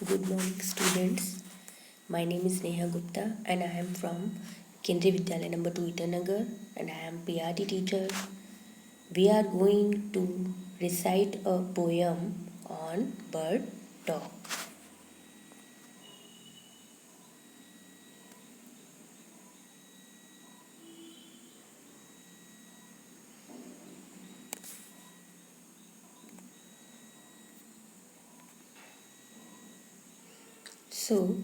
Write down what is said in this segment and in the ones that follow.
Good morning, students. My name is Neha Gupta and I am from Kendriya Vidyalaya number 2 Itanagar and I am PRT teacher. We are going to recite a poem on bird talk. So,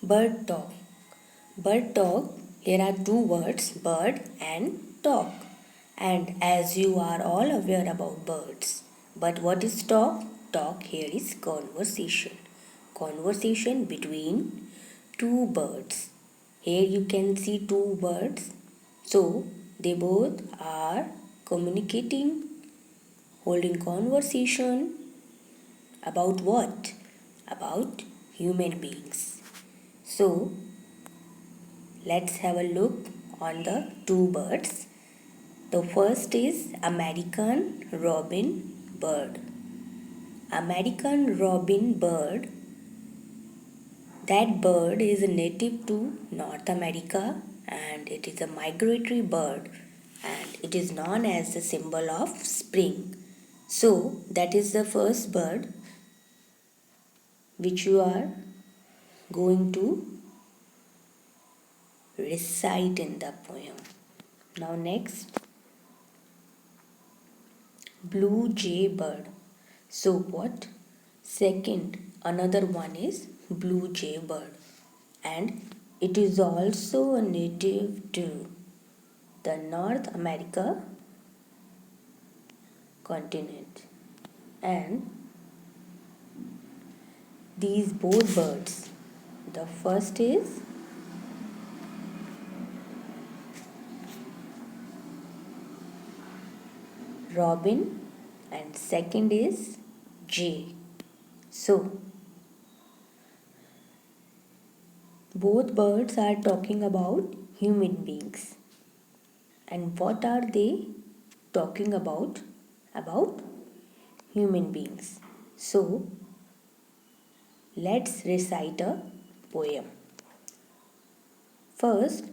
bird talk. Bird talk, here are two words, bird and talk. And as you are all aware about birds, but what is talk? Talk here is conversation. Conversation between two birds. Here you can see two birds. So they both are communicating, holding conversation about what? About human beings. So let's have a look on the two birds. The first is American robin bird. American robin bird. That bird is native to North America and it is a migratory bird and it is known as the symbol of spring. So that is the first bird which you are going to recite in the poem. Now next, blue jay bird. So what? Second, another one is blue jay bird and it is also a native to the North America continent. And these both birds, the first is robin and second is jay. So both birds are talking about human beings. And what are they talking about? About human beings. So let's recite a poem. First,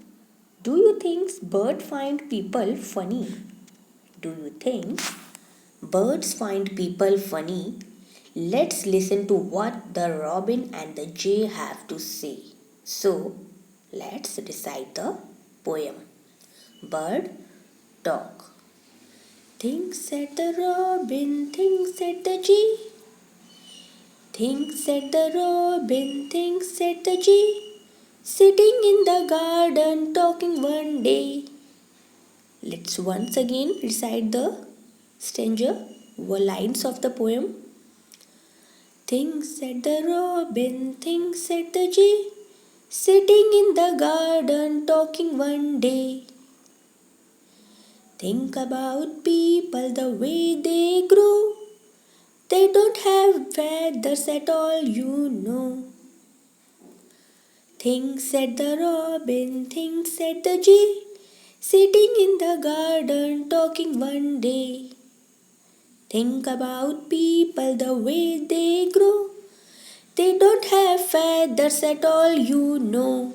do you think birds find people funny? Do you think birds find people funny? Let's listen to what the robin and the jay have to say. So, let's recite the poem. Bird talk. Thinks said the robin, thinks said the jay. Thinks said the robin, thinks said the jay. Sitting in the garden talking one day. Let's once again recite the stanza, lines of the poem. Things said the robin, things said the jay, sitting in the garden talking one day. Think about people the way they grow. They don't have feathers at all, you know. Things said the robin, things said the jay, sitting in the garden talking one day. Think about people the way they grow. They don't have feathers at all, you know.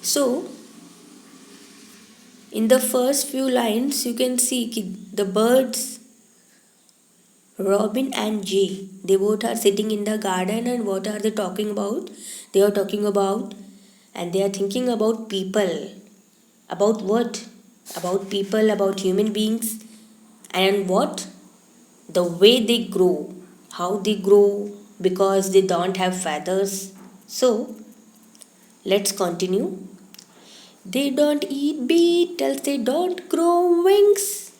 So, in the first few lines, you can see the birds, Robin and Jay, they both are sitting in the garden, and what are they talking about? They are talking about and they are thinking about people. About what? About people, about human beings, and what? The way they grow, how they grow because they don't have feathers. So, let's continue. They don't eat beetles, they don't grow wings.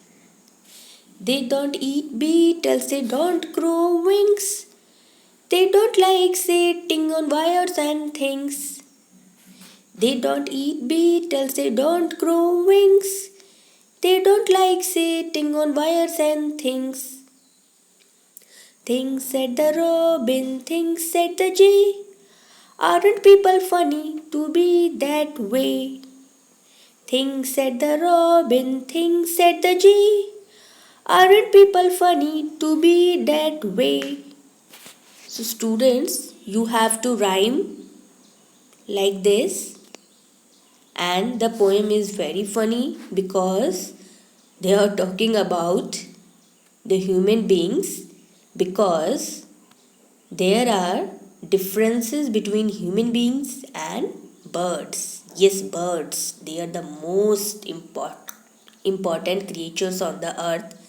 They don't eat beetles, they don't grow wings. They don't like sitting on wires and things. They don't eat beetles, they don't grow wings. They don't like sitting on wires and things. Things said the robin, things said the jay. Aren't people funny to be that way? Things said the robin, things said the jay. Aren't people funny to be that way? So, students, you have to rhyme like this, and the poem is very funny because they are talking about the human beings, because there are differences between human beings and birds. Yes, birds, they are the most important creatures on the earth.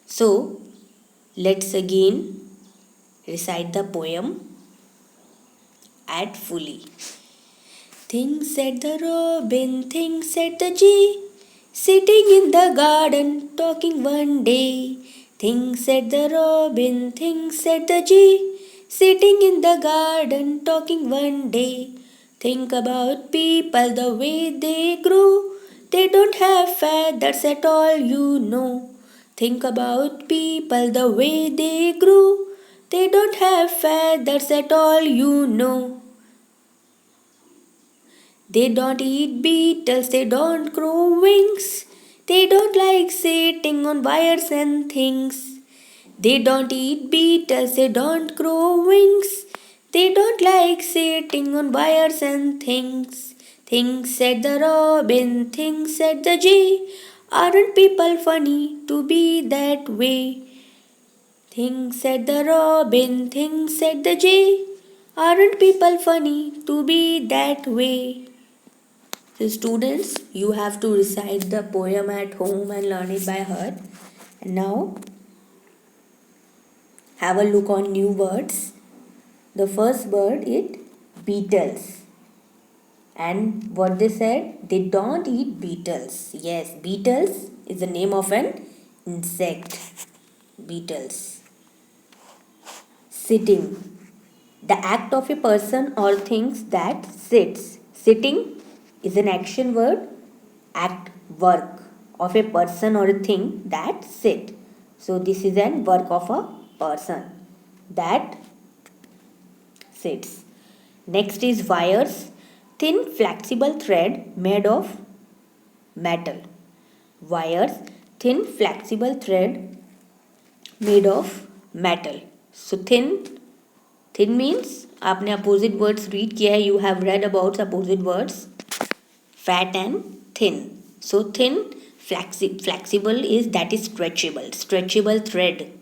So, let's again recite the poem at fully. Things said the robin, things said the jay, sitting in the garden talking one day. Things said the robin, things said the jay, sitting in the garden talking one day. Think about people the way they grow. They don't have feathers at all, you know. Think about people the way they grow. They don't have feathers at all, you know. They don't eat beetles, they don't grow wings. They don't like sitting on wires and things. They don't eat beetles, they don't grow wings. They don't like sitting on wires and things. Things said the robin, things said the jay. Aren't people funny to be that way? Things said the robin, things said the jay. Aren't people funny to be that way? So, students, you have to recite the poem at home and learn it by heart. And now, have a look on new words. The first word is beetles. And what they said, they don't eat beetles. Yes, beetles is the name of an insect. Beetles. Sitting. The act of a person or things that sits. Sitting is an action word, act, work of a person or a thing that sit. So this is an work of a person that sits. Next is wires, thin flexible thread made of metal. Wires, thin flexible thread made of metal. So thin means आपने opposite words read किया है, you have read about opposite words, fat and thin. So thin, flexible is that is stretchable thread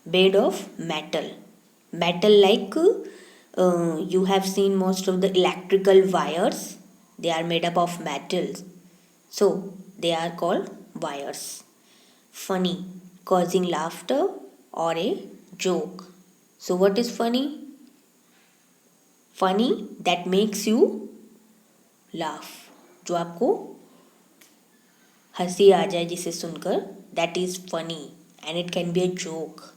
made of metal. Metal like you have seen most of the electrical wires, they are made up of metals. So they are called wires. Funny, causing laughter or a joke. So what is funny? Funny that makes you laugh, जो आपको हंसी आ जाए जिसे सुनकर, that is funny and it can be a joke.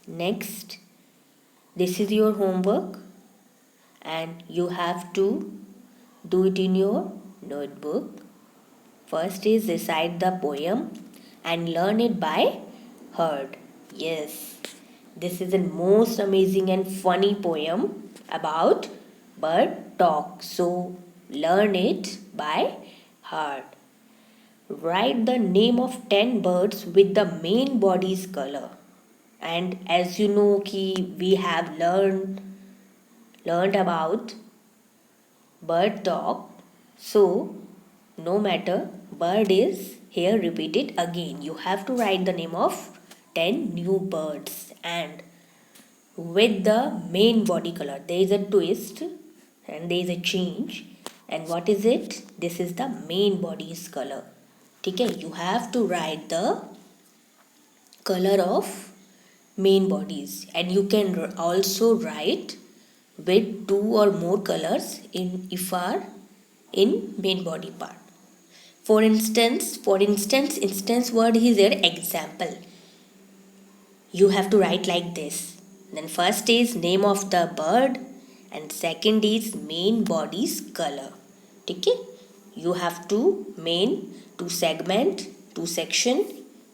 Next, this is your homework and you have to do it in your notebook. First is recite the poem and learn it by heart. Yes, this is the most amazing and funny poem about bird talk. So learn it by heart. Write the name of 10 birds with the main body's color. And as you know ki we have learned about bird talk. So no matter bird is here repeated again. You have to write the name of 10 new birds and with the main body color. There is a twist and there is a change. And what is it? This is the main body's color. Okay, you have to write the color of main bodies and you can also write with 2 or more colors in if are in main body part. For instance word is there example. You have to write like this. Then first is name of the bird and second is main body's color. Okay? You have to main, to segment, to section.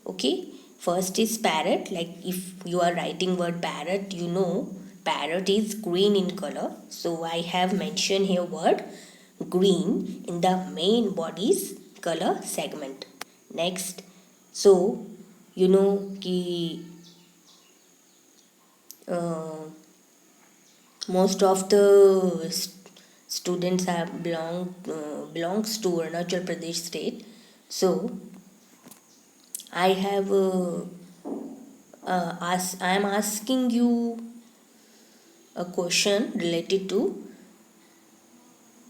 Okay? First is parrot. Like if you are writing word parrot, you know parrot is green in color. So I have mentioned here word green in the main body's particular segment. Next, so you know कि most of the students have belongs to Arunachal Pradesh state. So I have I am asking you a question related to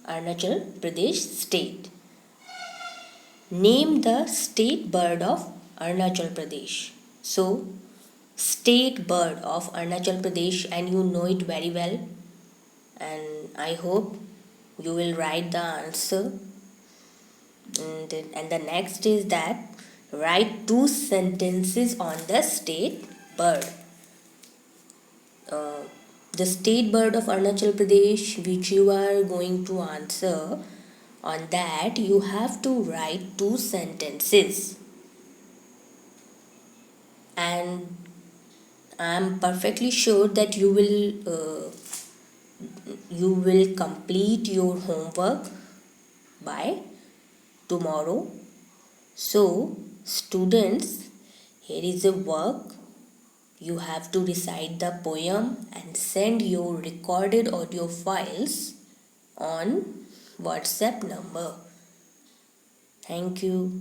Arunachal Pradesh state. Name the state bird of Arunachal Pradesh. So, state bird of Arunachal Pradesh, and you know it very well. And I hope you will write the answer. And the next is that write two sentences on the state bird. The state bird of Arunachal Pradesh, which you are going to answer, on that you have to write two sentences. And I'm perfectly sure that you will complete your homework by tomorrow. So, students, here is a work. You have to recite the poem and send your recorded audio files on WhatsApp number. Thank you.